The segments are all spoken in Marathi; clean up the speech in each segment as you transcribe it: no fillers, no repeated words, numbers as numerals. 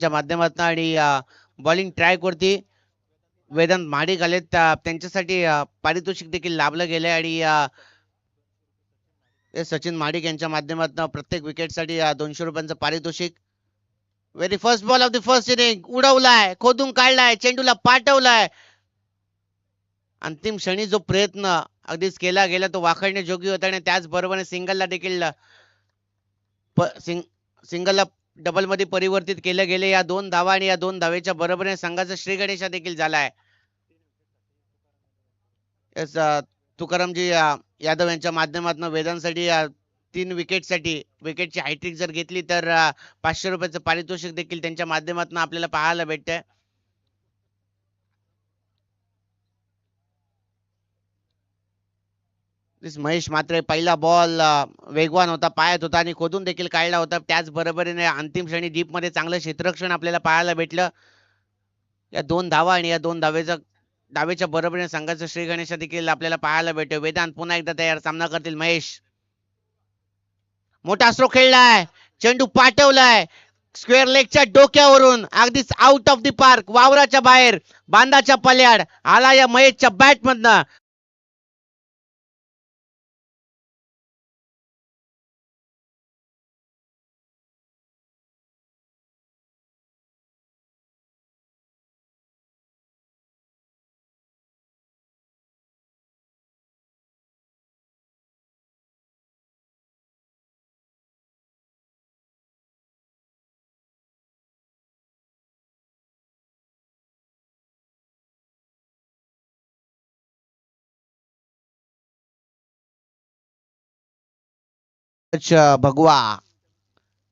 च्या माध्यमातून आणि बॉलिंग ट्रॅक वरती वेदांत महाडिक आलेत. त्यांच्यासाठी पारितोषिक देखील लाभलं गेलंय आणि ते सचिन महाडिक यांच्या माध्यमातून प्रत्येक विकेटसाठी ₹200 पारितोषिक. Very first ball of the first inning उडवलाय, खोदून काढलाय, चेंडूला पाठवलाय. अंतिम क्षणी जो प्रयत्न अगदीच केला गेला तो वाखाणण्याजोगी होता आणि त्याचबरोबरीने सिंगलला देखील सिंगलला डबल मध्ये परिवर्तित केले गेले. या 2 धावा आणि या 2 धावेच्या बरोबरीने संघाचा श्रीगणेशा देखील झालाय. येस, तुकारामजी यादव यांच्या माध्यमातून वेदांसाठी 3 विकेटसाठी विकेटची हॅट्रिक जर घेतली तर ₹500 पारितोषिक देखील त्यांच्या माध्यमातून आपल्याला पाहायला भेटतंय. महेश मात्रे पहिला बॉल वेगवान होता, पायात होता आणि खोदून देखील काढला होता. त्याच बरोबरीने अंतिम क्षणी डीप मध्ये चांगलं क्षेत्ररक्षण आपल्याला पाहायला भेटलं. या 2 धावा आणि या 2 धावेच्या बरोबरीने संघाचा श्रीगणेशा देखील आपल्याला पाहायला भेटतो. वेदांत पुन्हा एकदा तयार, सामना करतील महेश. मोठा स्ट्रोक खेळलाय, चेंडू पाठवलाय स्क्वेअर लेगच्या डोक्यावरून अगदीच आउट ऑफ द पार्क, वावराच्या बाहेर, बांधाच्या पल्याड आला या महेशच्या बॅट मधनं. अच्छा, भगवा.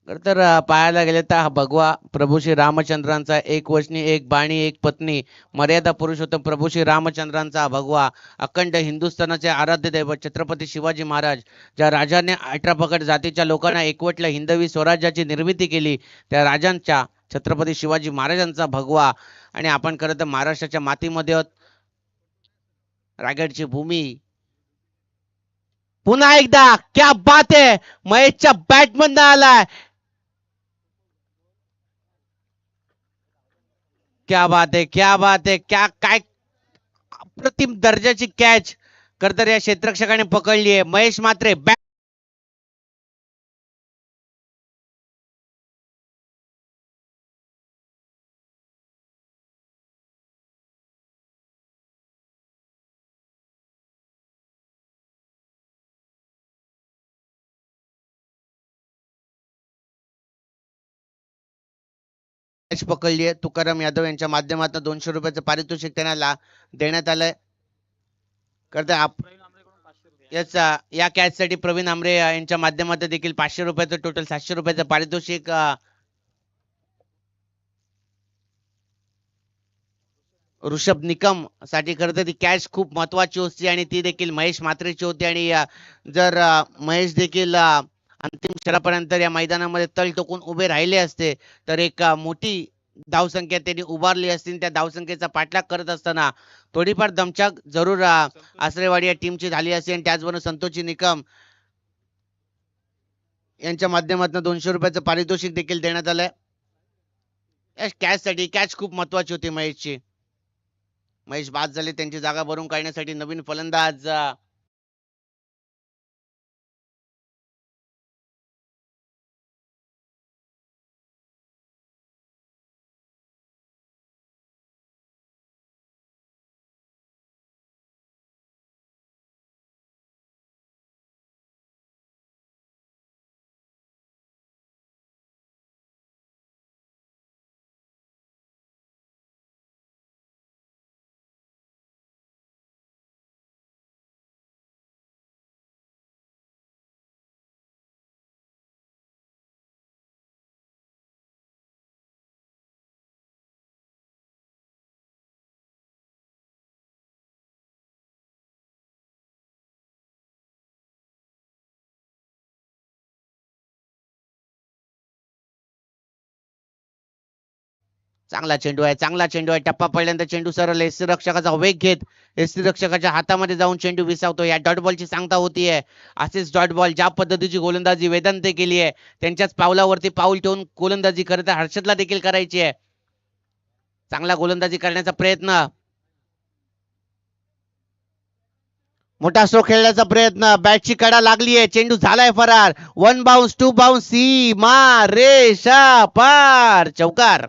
खरं तर पाहायला गेले तर हा भगवा प्रभू श्री रामचंद्रांचा एक वचनी, एक बाणी, एक पत्नी, मर्यादा पुरुषोत्तम प्रभू श्री रामचंद्रांचा हा भगवा अखंड हिंदुस्थानाचे आराध्य दैवत छत्रपती शिवाजी महाराज, ज्या राजाने 18 पगड जातीच्या लोकांना एकवटलं, हिंदवी स्वराज्याची निर्मिती केली, त्या राजांच्या छत्रपती शिवाजी महाराजांचा भगवा. आणि आपण खरं तर महाराष्ट्राच्या मातीमध्ये आहोत, रायगडची भूमी. पुन्हा एकदा क्या बात आहे, महेशच्या बॅटमधनं आलाय. क्या बात है, क्या बात है, क्या काय अप्रतिम दर्जाची कॅच खर तर या क्षेत्ररक्षकाने पकडली आहे. महेश मात्रे कॅच पकडली आहे. तुकाराम यादव यांच्या माध्यमातून ₹200 पारितोषिक त्यांना देण्यात आलंय. खरं याचा या कॅच साठी प्रवीण आमरे यांच्या माध्यमातून देखील ₹500 टोटल ₹700 पारितोषिक. ऋषभ निकम साठी खरं तर ती कॅच खूप महत्वाची होती आणि ती देखील महेश मात्रेची होती. आणि जर महेश देखील अंतिम क्षणापर्यंत या मैदानामध्ये तळ टोकून उभे राहिले असते तर एक मोठी धावसंख्या त्यांनी उभारली असती. त्या धावसंख्येचा पाठलाग करत असताना थोडीफार दमछाक जरूर आसरेवाडी या टीमची झाली असती. आणि त्याचबरोबर संतोषी निकम यांच्या माध्यमातून ₹200 पारितोषिक देखील देण्यात आलंय. कॅच साठी कॅच खूप महत्वाची होती महेशची. महेश बाद झाले, त्यांची जागा भरून काढण्यासाठी नवीन फलंदाज चांगला चेंडू आहे, चांगला चेंडू आहे. टप्पा पहिल्यांदा चेंडू सरळ एसटी रक्षकाचा वेग घेत एसटी रक्षकाच्या हातामध्ये जाऊन चेंडू विसावतो. या डॉट बॉलची सांगता होतीये. असेच डॉट बॉल ज्या पद्धतीची गोलंदाजी वेदांते केली आहे त्यांच्याच पावलावरती पाऊल ठेवून गोलंदाजी खरं तर हर्षदला देखील करायची आहे. चांगला गोलंदाजी करण्याचा प्रयत्न, मोठा स्ट्रोक खेळण्याचा प्रयत्न, बॅटची कडा लागलीये, चेंडू झालाय फरार. वन बाउन्स, टू बाउन्स, सीमा रेषा पार, चौकार.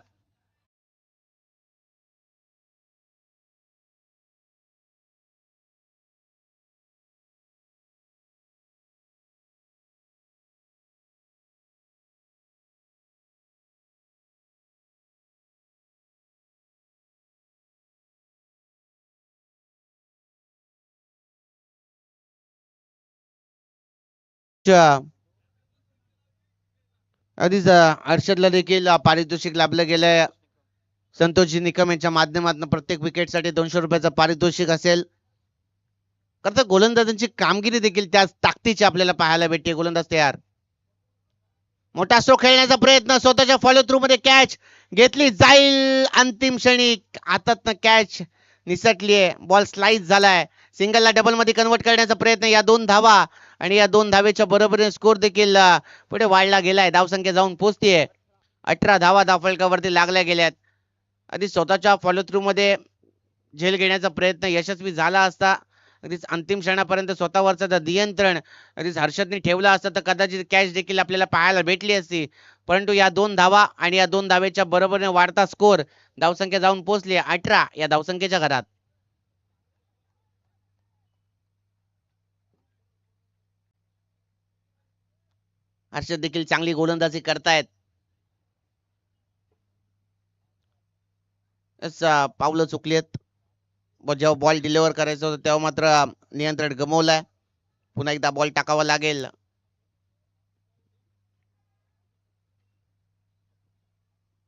आधीच हर्षदला देखील पारितोषिक लाभलं गेलंय. संतोषजी निकम यांच्या माध्यमातून प्रत्येक विकेटसाठी 200 रुपयाचं पारितोषिक असेल. तर गोलंदाजांची कामगिरी देखील त्याच ताकदीची आपल्याला पाहायला भेटते. गोलंदाज तयार, मोठा स्ट्रोक खेळण्याचा प्रयत्न, स्वतःच्या फॉलो थ्रू मध्ये कॅच घेतली जाईल. अंतिम क्षणी हातात कॅच निसटलीये, बॉल स्लाइस झालाय. सिंगलला डबल मध्ये कन्वर्ट करण्याचा प्रयत्न, या 2 धावा आणि या 2 धावेच्या बरोबरीने स्कोर देखील पुढे वाढला गेलाय. धावसंख्या जाऊन पोहोचतीये 18 धावा धावफलकावरती लागल्या गेल्यात. आधी स्वतःच्या फॉलो थ्रू मध्ये झेल घेण्याचा प्रयत्न यशस्वी झाला असता. अगदीच अंतिम क्षणापर्यंत स्वतःवरचं जर नियंत्रण अगदीच हर्षदने ठेवलं असतं तर कदाचित कॅच देखील आपल्याला पाहायला भेटली असती. परंतु या 2 धावा आणि या 2 धावेच्या बरोबरीने वाढता स्कोर, धावसंख्या जाऊन पोहोचली 18 या धावसंख्येच्या घरात. हर्षद देखील चांगली गोलंदाजी करतायत. पावलं चुकलीत. जेव्हा बॉल डिलिव्हर करायचा होता तेव्हा मात्र नियंत्रण गमावलंय. पुन्हा एकदा बॉल टाकावा लागेल.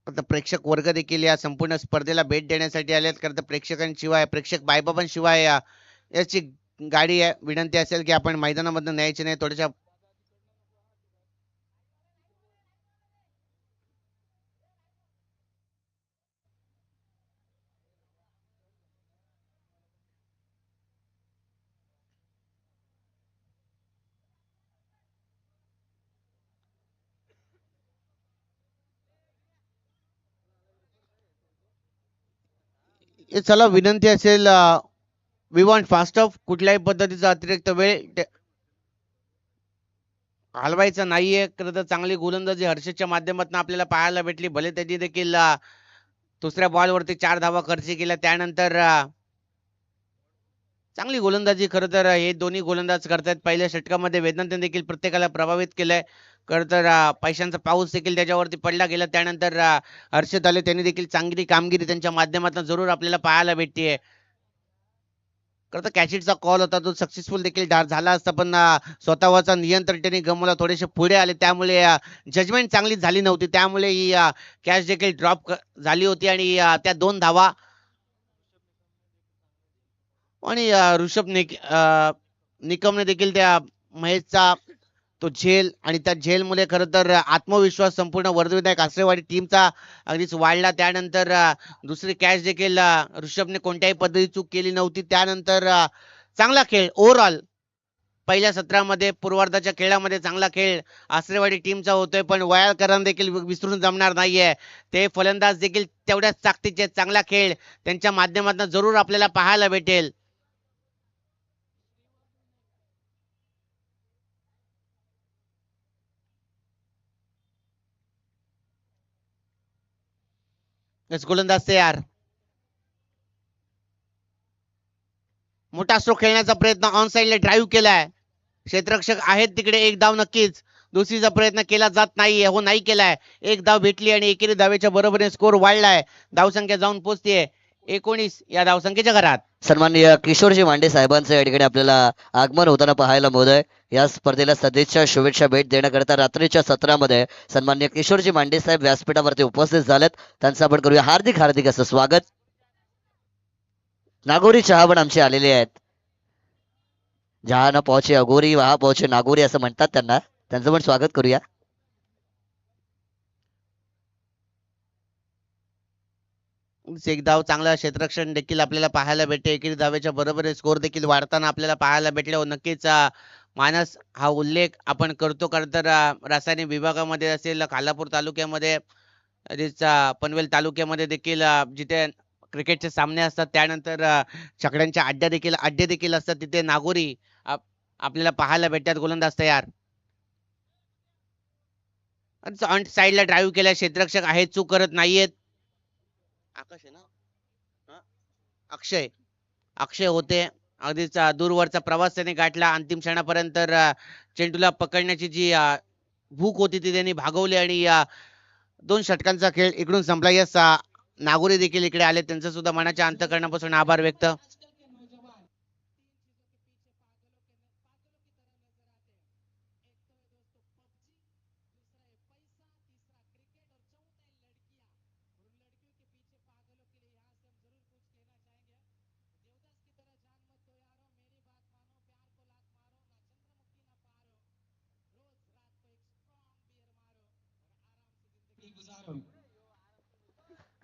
आता प्रेक्षक वर्ग देखील या संपूर्ण स्पर्धेला भेट देण्यासाठी आलेत. कारण तर प्रेक्षकांशिवाय, प्रेक्षक बायबाबांशिवाय याची गाडी आहे. विनंती असेल की आपण मैदानामधून न्यायची नाही. थोड्याशा चला विनंती असेल, वी वॉन्ट फास्ट ऑफ. कुठल्याही पद्धतीचा अतिरिक्त वेळ हलवायचा नाहीये. खरं तर चांगली गोलंदाजी हर्षदच्या माध्यमातून आपल्याला पाहायला भेटली. भले त्यांनी देखील दुसऱ्या बॉलवरती 4 धावा खर्च केल्या. त्यानंतर चांगली गोलंदाजी खरं तर हे दोन्ही गोलंदाज करतायत. पहिल्या षटकामध्ये वेदांतने देखील प्रत्येकाला प्रभावित केलंय. खरं तर पैशांचा पाऊस देखील त्याच्यावरती पडला गेला. त्यानंतर हर्षद आले, त्यांनी देखील चांगली कामगिरी त्यांच्या माध्यमातून जरूर आपल्याला पाहायला भेटते. खरं तर कॅचिटचा कॉल होता, तो सक्सेसफुल देखील झाला असता, पण स्वतःवरचा नियंत्रण त्यांनी गमवला. थोडेसे पुढे आले त्यामुळे जजमेंट चांगली झाली नव्हती. त्यामुळे ही कॅच देखील ड्रॉप झाली होती आणि त्या 2 धावा आणि निकमने देखील त्या महेशचा तो झेल आणि त्या झेलमुळे खरं तर आत्मविश्वास संपूर्ण वर्धविनायक आसरेवाडी टीमचा अगदीच वाढला. त्यानंतर दुसरी कॅच देखील ऋषभने कोणत्याही पद्धती चूक केली नव्हती. त्यानंतर चांगला खेळ ओव्हरऑल पहिल्या सत्रामध्ये, पूर्वार्धाच्या खेळामध्ये चांगला खेळ आसरेवाडी टीमचा होतोय. पण वयाळकरांना देखील विसरून जमणार नाहीये. ते फलंदाज देखील तेवढ्याच ताकदीचे, चांगला खेळ त्यांच्या माध्यमातून जरूर आपल्याला पाहायला भेटेल. गोलंदाज तयार, मोठा स्ट्रोक खेळण्याचा प्रयत्न, ऑन साइडला ड्राईव्ह केलाय. क्षेत्ररक्षक आहेत तिकडे, एक धाव नक्कीच. दुसरीचा प्रयत्न केला जात नाहीये, हो नाही केलाय. एक धाव भेटली आणि एकेरी धावेच्या बरोबरीने स्कोर वाढलाय. धावसंख्या जाऊन पोहोचतीये 19 या धावसंख्येच्या घरात. सन्माननीय किशोरजी मांडे साहेबांचं या ठिकाणी आपल्याला आगमन होताना पाहायला मिळतंय. या स्पर्धेला सदिच्छा शुभेच्छा भेट देण्याकरता रात्रीच्या सत्रामध्ये सन्माननीय किशोरजी मांडे साहेब व्यासपीठावरती उपस्थित झालेत. त्यांचं आपण करूया हार्दिक हार्दिक असं स्वागत. नागोरी चहा पण आमचे आलेले आहेत. जहा न पहुंचे अगोरी वहा पहुंचे नागोरी असं म्हणतात त्यांना. त्यांचं पण स्वागत करूया. एक धाव चांगला क्षेत्ररक्षण देखील आपल्याला पाहायला भेटते. एकेरी धावेच्या बरोबरीने स्कोर देखील वाढताना आपल्याला पाहायला भेटल्यावर नक्कीच मानस हा उल्लेख आपण करतो. कारण तर रासायनिक विभागामध्ये असेल, खालापूर तालुक्यामध्ये तसेच पनवेल तालुक्यामध्ये देखील जिथे क्रिकेटचे सामने असतात त्यानंतर छकड्यांच्या अड्डे देखील असतात. तिथे नागोरी आपल्याला पाहायला भेटतात गोलंदाज तयार. फ्रंट साइडला ड्राईव्ह केल्या क्षेत्ररक्षक आहेत, चूक करत नाहीयेत. आकाश आहे ना? हा? अक्षय. अक्षय होते. अगदीच दूरवरचा प्रवास त्याने गाठला. अंतिम क्षणापर्यंत चेंडूला पकडण्याची जी भूक होती ती त्यांनी भागवली आणि 2 षटकांचा खेळ इकडून संपला. यस नागोरी देखील इकडे आले. त्यांचं सुद्धा मनाच्या अंतःकरणापासून आभार व्यक्त.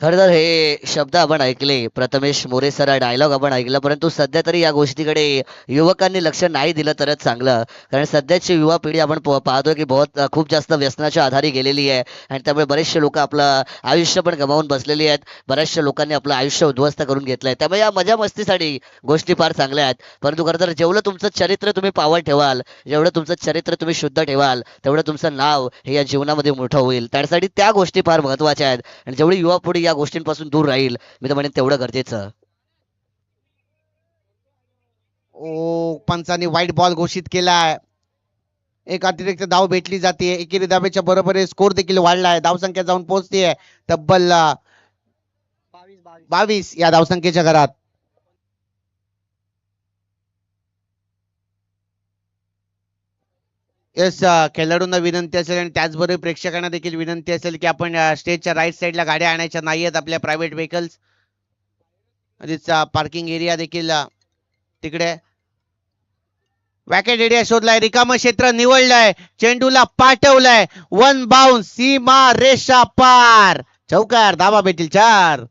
खरं तर हे शब्द आपण ऐकले, प्रथमेश मोरे सर हा डायलॉग आपण ऐकला, परंतु सध्या तरी या गोष्टीकडे युवकांनी लक्ष नाही दिलं तरच चांगलं. कारण सध्याची युवा पिढी आपण पाहतोय की खूप जास्त व्यसनाच्या आधारी गेलेली आहे आणि त्यामुळे बरेचसे लोक आपलं आयुष्य पण गमावून बसलेली आहेत. बऱ्याचशा लोकांनी आपलं आयुष्य उद्ध्वस्त करून घेतलंय. त्यामुळे या मजा मस्तीसाठी गोष्टी फार चांगल्या आहेत, परंतु खरं तर जेवढं तुमचं चरित्र तुम्ही पावर ठेवाल, जेवढं तुमचं चरित्र तुम्ही शुद्ध ठेवाल, तेवढं तुमचं नाव हे या जीवनामध्ये मोठं होईल. त्यासाठी त्या गोष्टी फार महत्त्वाच्या आहेत आणि जेवढी युवा पिढी या गोष्टींपासून दूर राहील, मी तर म्हणेन तेवढं गरजेचं. पंचांनी व्हाईट बॉल घोषित केलाय. एक अतिरिक्त धाव भेटली जाते. एकेरी धावेच्या बरोबरीने स्कोर देखील वाढलाय. धावसंख्या जाऊन पोहोचतीये तब्बल 22 या धावसंख्येच्या घरात. येस खेळाडूंना विनंती असेल आणि त्याचबरोबर प्रेक्षकांना देखील विनंती असेल की आपण स्टेजच्या राईट साईडला गाड्या आणायच्या नाहीयेत. आपल्या प्रायव्हेट व्हेकल्स आधीच पार्किंग एरिया देखील तिकडे वॅकेट एरिया शोधलाय. रिकाम क्षेत्र निवडलंय. चेंडूला पाठवलंय. वन बाउन्स सीमा रेषा पार. चौकार धावा भेटील 4.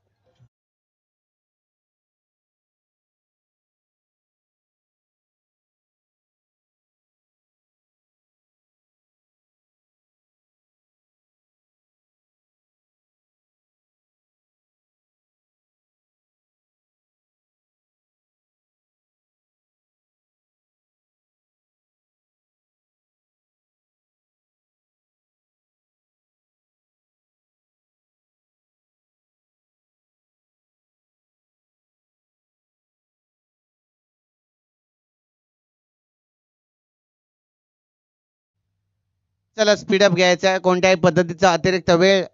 चला स्पीडअप घ्यायचा. कोणत्याही पद्धतीचा अतिरिक्त वेळ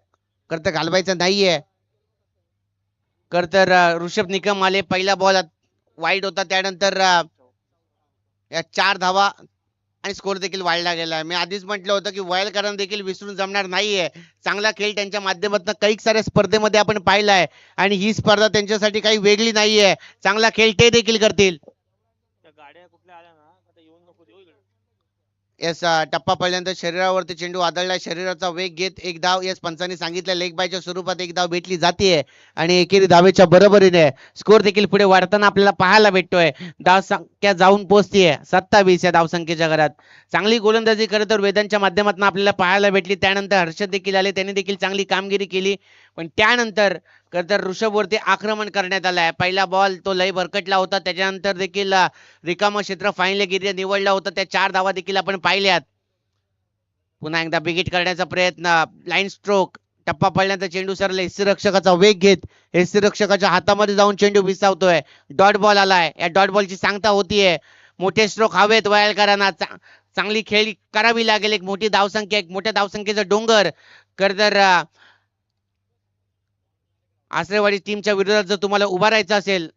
करता घालवायचा नाहीये. तर ऋषभ निकम आले. पहिला बॉल वाईट होता. त्यानंतर या 4 धावा आणि स्कोर देखील वाढला गेला. मी आधीच म्हटलं होतं की वाईल्ड देखील विसरून जमणार नाहीये. चांगला खेळ त्यांच्या माध्यमातून कैक साऱ्या स्पर्धेमध्ये आपण पाहिलाय आणि ही स्पर्धा त्यांच्यासाठी काही वेगळी नाहीये. चांगला खेळ ते देखील करतील. येस टप्पा पहिल्यांदा शरीरावरती चेंडू आदळला. शरीराचा वेग घेत एक धाव. येस पंचांनी सांगितलं लेग बायच्या स्वरूपात एक धाव भेटली जाते आणि एकेरी धावेच्या बरोबरीने स्कोर देखील पुढे वाढताना आपल्याला पाहायला भेटतोय. धाव संख्या जाऊन पोहोचतीये 27 या धावसंख्येच्या घरात. चांगली गोलंदाजी खरं तर वेदांच्या माध्यमातून आपल्याला पाहायला भेटली. त्यानंतर हर्षद देखील आले. त्यांनी देखील चांगली कामगिरी केली. पण त्यानंतर खरं तर ऋषभवरती आक्रमण करण्यात आलंय. पहिला बॉल तो लय भरकटला होता. त्याच्यानंतर देखील रिकामं क्षेत्र फाईनल गिरी निवडला होता. त्या 4 धावा देखील आपण पाहिल्यात. पुन्हा एकदा बिगिट करण्याचा प्रयत्न. Line stroke. टप्पा पडल्यानंतर चेंडू सरला. यष्टीरक्षकाचा वेग घेत यष्टीरक्षकाच्या हातामध्ये जाऊन चेंडू विसावतोय. डॉट बॉल आलाय. या डॉट बॉलची सांगता होतीये. मोठे स्ट्रोक हवेत वायलकरांना. चांगली खेळी करावी लागेल. एक मोठी धावसंख्या, एक मोठ्या धावसंख्येचा डोंगर. खरं तर आसरेवाडी टीमच्या विरोधात जर तुम्हाला उभा राहायचं असेल.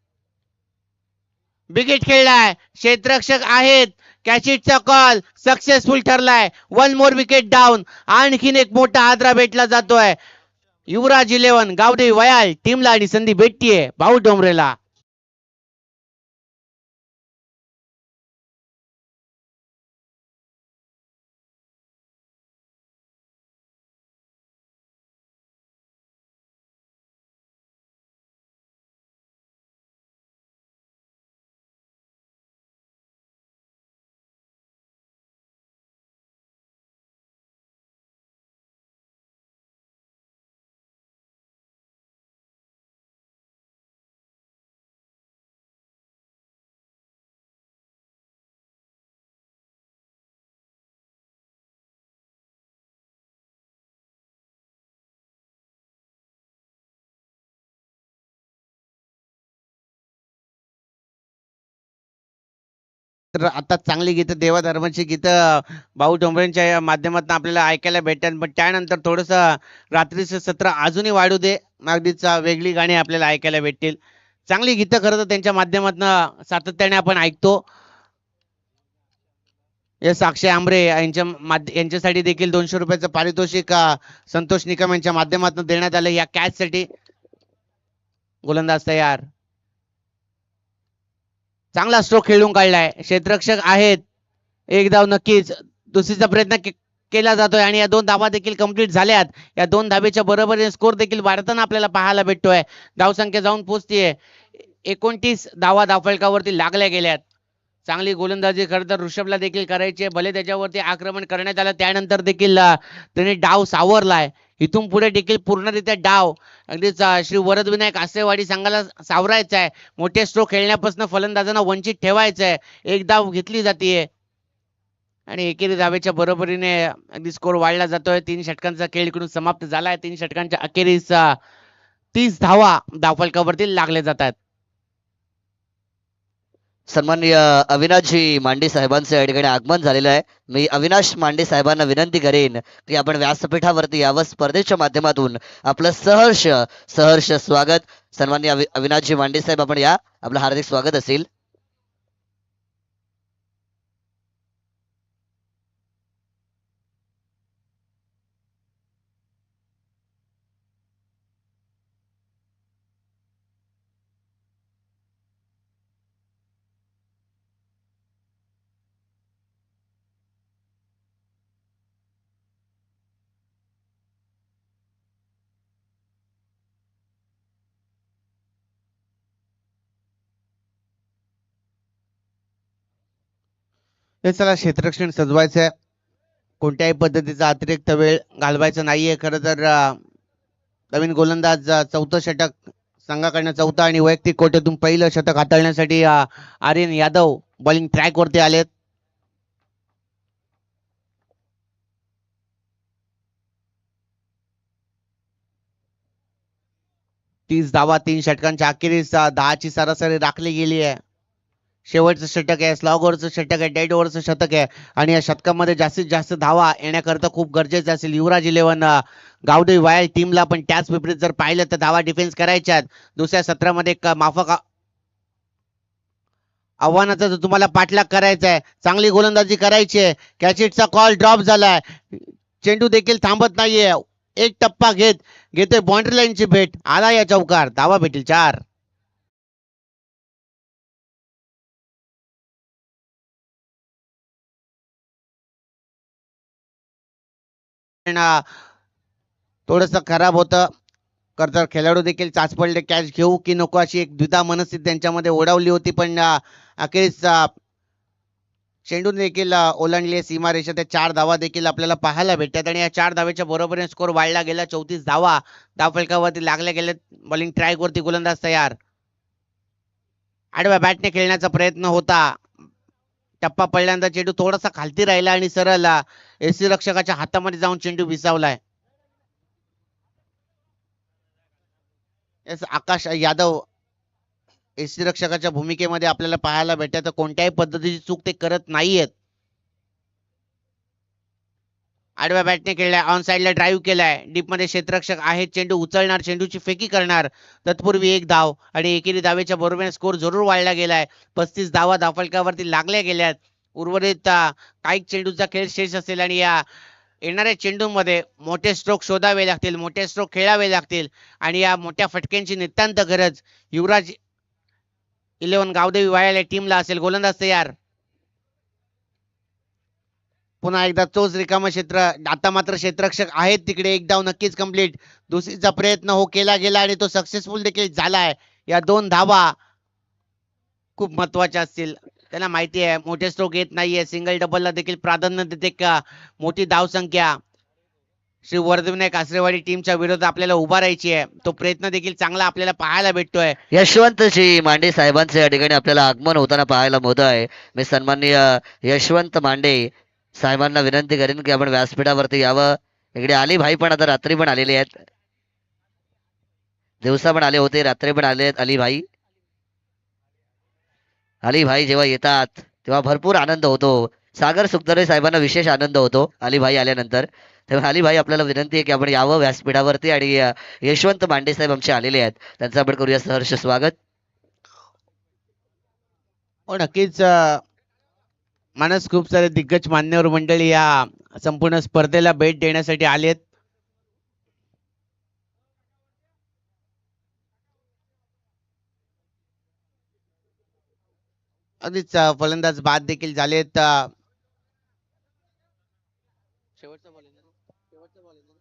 बिगिट खेळलाय. क्षेत्ररक्षक आहेत. कॅचिटचा कॉल सक्सेसफुल ठरलाय. One more wicket down. आणखीन एक मोठा आदरा भेटला जातोय. युवराज 11 गावदेवी वयाल टीमला आणि संधी भेटतीये भाऊ डोंबरेला. तर आता चांगली गीतं देवाधर्माची गीतं भाऊ डोंबरेंच्या माध्यमातून आपल्याला ऐकायला भेटेल, पण त्यानंतर थोडंसं रात्रीचं सत्र अजूनही वाढू दे. अगदीच वेगळी गाणी आपल्याला ऐकायला भेटतील. चांगली गीतं खरं तर त्यांच्या माध्यमातून सातत्याने आपण ऐकतो. एस अक्षय आंबरे यांच्यासाठी देखील ₹200 पारितोषिक संतोष निकम यांच्या माध्यमातून देण्यात आलं या कॅचसाठी. गोलंदाज तयार. चांगला स्ट्रोक खेळून काढलाय. क्षेत्ररक्षक आहेत. एक धाव नक्कीच. दुसरीचा प्रयत्न केला जातोय आणि या 2 धावा देखील कंप्लीट झाल्यात. या 2 धावेच्या बरोबरीने स्कोर देखील वाढताना आपल्याला पाहायला भेटतोय. धावसंख्या जाऊन पोहोचतीये 29 धावा धावफलकावरती लागल्या गेल्यात. चांगली गोलंदाजी खरं तर ऋषभला देखील करायची आहे. भले त्याच्यावरती आक्रमण करण्यात आलं त्यानंतर देखील त्याने डाव सावरलाय. इथून पुढे देखील पूर्णरित्या डाव अगदीच श्री वरदविनायक आसेवाडी संघाला सावरायचा आहे. मोठे स्ट्रोक खेळण्यापासून फलंदाजांना वंचित ठेवायचं आहे. एक धाव घेतली जाते आणि एकेरी धावेच्या बरोबरीने अगदी स्कोर वाढला जातोय. 3 षटकांचा खेळ इकडून समाप्त झालाय. 3 षटकांच्या अखेरीस 30 धावा धावफलकावरती लागल्या जातात. सन्माननीय अविनाशजी मांडे साहेबांचं या ठिकाणी आगमन झालेलं आहे. मी अविनाश मांडे साहेबांना विनंती करेन की आपण व्यासपीठावरती यावं. स्पर्धेच्या माध्यमातून आपलं सहर्ष सहर्ष स्वागत. सन्माननीय अविनाशजी मांडे साहेब आपण या, आपलं हार्दिक स्वागत असेल. हे चला क्षेत्ररक्षण सजवायचं आहे. कोणत्याही पद्धतीचा अतिरिक्त वेळ घालवायचा नाहीये. खरं तर नवीन गोलंदाज चौथं षटक संघाकडनं चौथं आणि वैयक्तिक कोट्यातून पहिलं शतक हाताळण्यासाठी आर्यन यादव बॉलिंग ट्रॅक वरती आलेत. तीस धावा 3 षटकांच्या अखेरीस 10ची सरासरी राखली गेली आहे. शेवटचं षटक आहे. स्लॉग ओव्हरचं षटक आहे. डेड ओव्हरचं षटक आहे आणि या शतकामध्ये जास्तीत जास्त धावा येण्याकरता खूप गरजेचं असेल. युवराज 11 गावदेवी वायल टीमला पण त्याच विपरीत जर पाहिलं तर धावा डिफेन्स करायच्यात. दुसऱ्या सत्रामध्ये एक माफक आव्हानाचा जर तुम्हाला पाठलाग करायचा आहे, चांगली गोलंदाजी करायची आहे. कॅचिटचा कॉल ड्रॉप झालाय. चेंडू देखील थांबत नाहीये. एक टप्पा घेतोय बाउंड्री लाईनची भेट. आला या चौकार. धावा भेटेल 4. थोडस खराब होतं. तर खेळाडू देखील चाच पडले कॅच घेऊ की नको अशी एक द्विधा मनस्थिती त्यांच्यामध्ये ओढावली होती. पण अखेरीस चेंडू देखील ओलांडली सीमारेषा. त्या 4 धावा देखील आपल्याला पाहायला भेटतात आणि या 4 धावेच्या बरोबरीने स्कोर वाढला गेला. 34 धावा धावफलकावरती लागल्या गेल्या. बॉलिंग ट्रॅक वरती गोलंदाज तयार. आडव्या बॅटने खेळण्याचा प्रयत्न होता. टप्पा पडल्यानंतर चेंडू थोडासा खालती राहिला आणि सरळ एसी रक्षकाच्या हातामध्ये जाऊन चेंडू विसावलाय. आकाश यादव एसी रक्षकाच्या भूमिकेमध्ये आपल्याला पाहायला भेटत. तर कोणत्याही पद्धतीची चूक ते करत नाहीयेत. आडव्या बॅटने खेळलाय. ऑन साइडला ड्राईव्ह केलाय. डीप मध्ये क्षेत्ररक्षक आहेत. चेंडू उचलणार, चेंडूची फेकी करणार. तत्पूर्वी एक धाव आणि एकेरी धावेच्या बरोबरीने स्कोर जरूर वाढला गेलाय. 35 धावा धावफलकावरती लागल्या गेल्यात. उर्वरित काही चेंडूचा खेळ शेष असेल आणि या येणाऱ्या चेंडूमध्ये मोठे स्ट्रोक शोधावे लागतील. मोठे स्ट्रोक खेळावे लागतील आणि या मोठ्या फटक्यांची नितांत गरज युवराज 11 गावदेवी वायल टीमला असेल. गोलंदाज तयार. पुन्हा एकदा तोच रिकामा क्षेत्र. आता मात्र क्षेत्ररक्षक आहेत तिकडे. एक धाव नक्कीच कंप्लीट. दुसरीचा प्रयत्न केला गेला आणि तो सक्सेसफुल देखील झालाय. या 2 धावा खूप महत्वाच्या असतील. त्याला माहिती आहे मोठे स्ट्रोक येत नाहीये. सिंगल डबलला देखील प्राधान्य देते का मोठी धावसंख्या. श्री वरदविनायक आसरेवाडी टीमच्या विरोधात आपल्याला उभा राहायची आहे. तो प्रयत्न देखील चांगला आपल्याला पाहायला भेटतोय. यशवंतजी मांडे साहेबांचं या ठिकाणी आपल्याला आगमन होताना पाहायला मिळत आहे. मी सन्माननीय यशवंत मांडे साहेबांना विनंती करेन की आपण व्यासपीठावरती यावं. इकडे अली भाई पण आता रात्री पण आलेले आहेत. दिवसा पण आले होते, रात्री पण आले आहेत अली भाई. अली भाई जेव्हा येतात तेव्हा भरपूर आनंद होतो. सागर सुखदरे साहेबांना विशेष आनंद होतो अलीभाई आल्यानंतर. तेव्हा अलीभाई आपल्याला विनंती आहे की आपण यावं व्यासपीठावरती आणि यशवंत मांडे साहेब आमचे आलेले आहेत, त्यांचं आपण करूया सहर्ष स्वागत. हो नक्कीच मानस खूप सारे दिग्गज मान्यवर मंडळी या संपूर्ण स्पर्धेला भेट देण्यासाठी आलेत. अगदीच फलंदाज बाद देखील झालेत. शेवटचा ball आहे ना? शेवटचा ball आहे ना?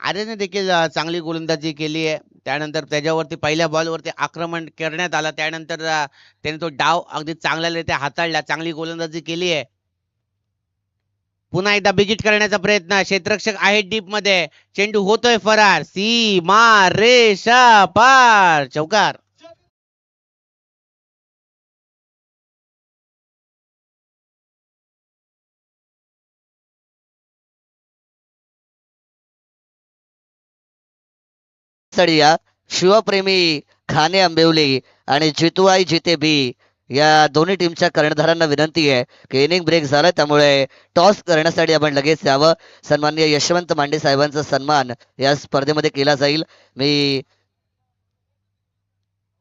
आर्यनने देखील चांगली गोलंदाजी केली आहे. त्यानंतर त्याच्यावरती पहिल्या बॉलवरती आक्रमण करण्यात आलं. त्यानंतर त्याने तो डाव अगदी चांगल्यारीत्या हाताळला. चांगली गोलंदाजी केली आहे. पुन्हा एकदा बिगिट करण्याचा प्रयत्न. क्षेत्ररक्षक आहे डीप मध्ये. चेंडू होतोय फरार. सीमा रेषा पार. चौकार. सडिया, शिवप्रेमी खाने आंबिवली आणि जितू जिते बी या दोन्ही टीमच्या कर्णधारांना विनंती आहे की इनिंग ब्रेक झाला, त्यामुळे टॉस करण्यासाठी आपण लगेच यावं. सन्माननीय यशवंत मांडे साहेबांचा सन्मान या स्पर्धेमध्ये केला जाईल. मी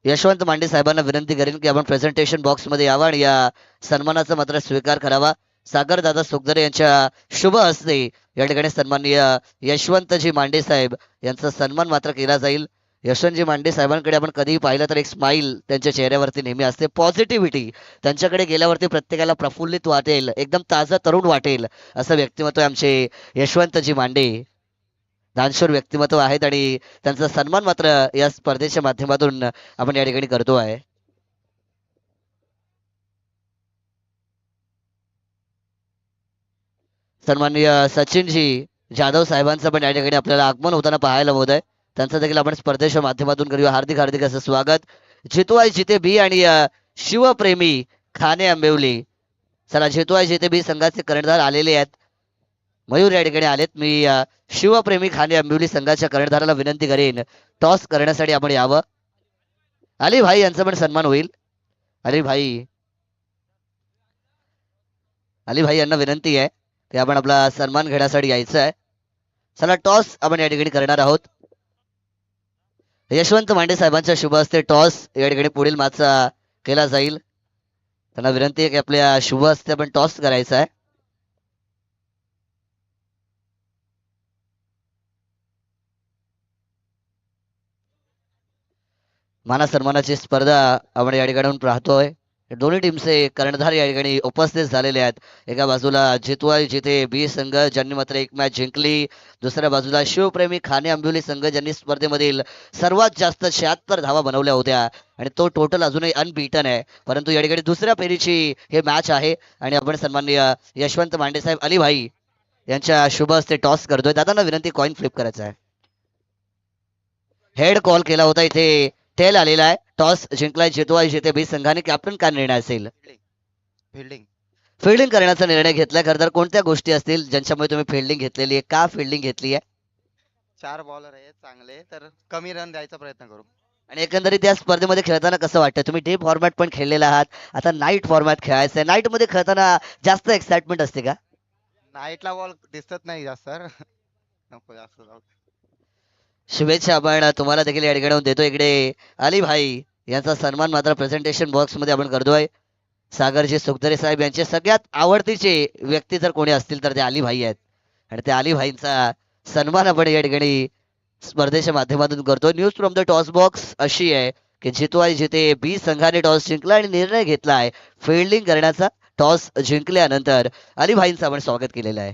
यशवंत मांडे साहेबांना विनंती करेन की आपण प्रेझेंटेशन बॉक्समध्ये यावं आणि या सन्मानाचा मात्र स्वीकार करावा. सागर दादा सुखदरे यांच्या शुभ हस्ते या ठिकाणी सन्माननीय यशवंतजी मांडे साहेब यांचा सन्मान मात्र केला जाईल. यशवंतजी मांडे साहेबांकडे आपण कधीही पाहिलं तर एक स्माईल त्यांच्या चेहऱ्यावरती नेहमी असते, पॉझिटिव्हिटी. त्यांच्याकडे गेल्यावरती प्रत्येकाला प्रफुल्लित वाटेल, एकदम ताजं तरुण वाटेल, असं व्यक्तिमत्व आहे आमचे यशवंतजी मांडे. दानशूर व्यक्तिमत्व आहेत आणि त्यांचा सन्मान मात्र या स्पर्धेच्या माध्यमातून आपण या ठिकाणी करतो आहे. सन्माननीय सचिनजी जाधव साहेबांचं पण या ठिकाणी आपल्याला आगमन होताना पाहायला होत आहे. त्यांचं देखील आपण स्पर्धेच्या माध्यमातून करूया हार्दिक हार्दिक असं स्वागत. जितू आहे जिते बी आणि शिवप्रेमी खाने आंबिवली. चला, जितू आहे जिते बी संघाचे कर्णधार आलेले आहेत. मयूर या ठिकाणी आलेत. मी शिवप्रेमी खाने आंबिवली संघाच्या कर्णधाराला विनंती करेन टॉस करण्यासाठी आपण यावं. अली भाई यांचा पण सन्मान होईल. अली भाई, अली भाई यांना विनंती आहे की आपण आपला सन्मान घेण्यासाठी यायचं आहे. चला, टॉस आपण या ठिकाणी करणार आहोत. यशवंत मांडे साहेबांच्या शुभ हस्ते टॉस या ठिकाणी पुढील मॅचचा केला जाईल. त्यांना विनंती आहे की आपल्या शुभ हस्ते आपण टॉस करायचा आहे. माना सन्मानाची स्पर्धा आपण या ठिकाणी पाहतोय. दोन्ही टीमचे कर्णधार या ठिकाणी उपस्थित झालेले आहेत. एका बाजूला जितवाई जिथे बी संघ ज्यांनी मात्र एक मॅच जिंकली, दुसऱ्या बाजूला शिवप्रेमी खाने आंबिवली संघ ज्यांनी स्पर्धेमधील सर्वात जास्त 76 धावा बनवल्या होत्या आणि तो टोटल अजूनही अनबीटन आहे. परंतु या ठिकाणी दुसऱ्या फेरीची हे मॅच आहे आणि आपण सन्माननीय यशवंत मांडे साहेब अली भाई यांच्या शुभ हस्ते टॉस करतोय. दादांना विनंती कॉइन फ्लिप करायचा आहे. हेड कॉल केला होता, इथे टेल आलेला आहे. टॉस जिंकलाय जितवाय जिथे बी संघाने. कॅप्टन काय निर्णय असेल? फिल्डिंग. फिल्डिंग करण्याचा निर्णय घेतलाय. खरं तर कोणत्या गोष्टी असतील ज्यांच्यामुळे तुम्ही फिल्डिंग घेतलेली आहे? का फिल्डिंग घेतली आहे? 4 बॉलर आहेत चांगले, तर कमी रन द्यायचा प्रयत्न करू. आणि एकंदरीत या स्पर्धेमध्ये खेळताना कसं वाटतं? तुम्ही डे फॉर्मॅट पण खेळलेला आहात, आता नाईट फॉर्मॅट खेळायचं आहे. नाईट मध्ये खेळताना जास्त एक्साइटमेंट असते का? नाईटला बॉल दिसत नाही जास्त सर. नको जास्त जाऊ दे. शुभेच्छा आपण तुम्हाला देखील या ठिकाणी देतो. इकडे अली भाई यांचा सन्मान मात्र प्रेझेंटेशन बॉक्स मध्ये आपण करतोय. सागरजी सुखदरे साहेब यांचे सगळ्यात आवडतीचे व्यक्ती जर कोणी असतील तर ते अली भाई आहेत आणि त्या अली भाईंचा सन्मान आपण या ठिकाणी स्पर्धेच्या माध्यमातून करतोय. News from the toss box अशी आहे की जितवाय जिथे बी संघाने टॉस जिंकला आणि निर्णय घेतला आहे फिल्डिंग करण्याचा. टॉस जिंकल्यानंतर अली भाईंचं आपण स्वागत केलेलं आहे.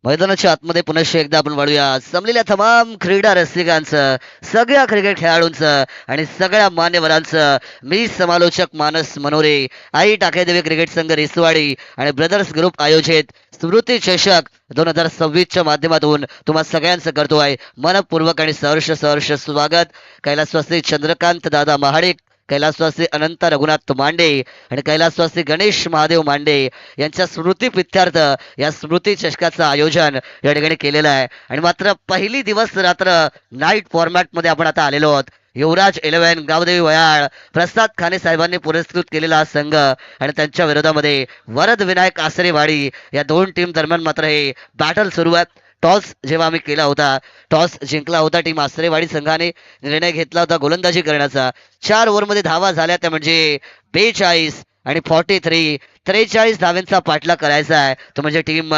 मैदानाच्या आतमध्ये पुन्हा एकदा आपण वाढूया जमलेल्या तमाम क्रीडा रसिकांचं, सगळ्या क्रिकेट खेळाडूंचं आणि सगळ्या मान्यवरांचं मी समालोचक मानस मनोरे, आई टाकेदेवी क्रिकेट संघ रिसवाडी आणि ब्रदर्स ग्रुप आयोजित स्मृती चषक 2026च्या माध्यमातून तुम्हा सगळ्यांचं करतोय मनपूर्वक आणि सहर्ष स्वागत. कैलासवासी चंद्रकांत दादा महाडिक, कैलासवासी अनंत रघुनाथ मांडे आणि कैलासवासी गणेश महादेव मांडे यांच्या स्मृती प्रित्यर्थ या स्मृती चषकाचं आयोजन या ठिकाणी केलेलं आहे. आणि मात्र पहिली दिवस रात्र नाईट फॉर्मॅट मध्ये आपण आता आलेलो आहोत. युवराज 11 गावदेवी वयाळ प्रसाद खाने साहेबांनी पुरस्कृत केलेला हा संघ आणि त्यांच्या विरोधामध्ये वरद विनायक आसरेवाडी या दोन टीम दरम्यान मात्र हे बॅटल सुरू आहे. टॉस जेव्हा आम्ही केला होता, टॉस जिंकला होता टीम आसरेवाडी संघाने. निर्णय घेतला होता गोलंदाजी करण्याचा. 4 ओव्हरमध्ये धावा झाल्या त्या म्हणजे 42 आणि 43 धावांचा पाठलाग करायचा आहे. तो म्हणजे टीम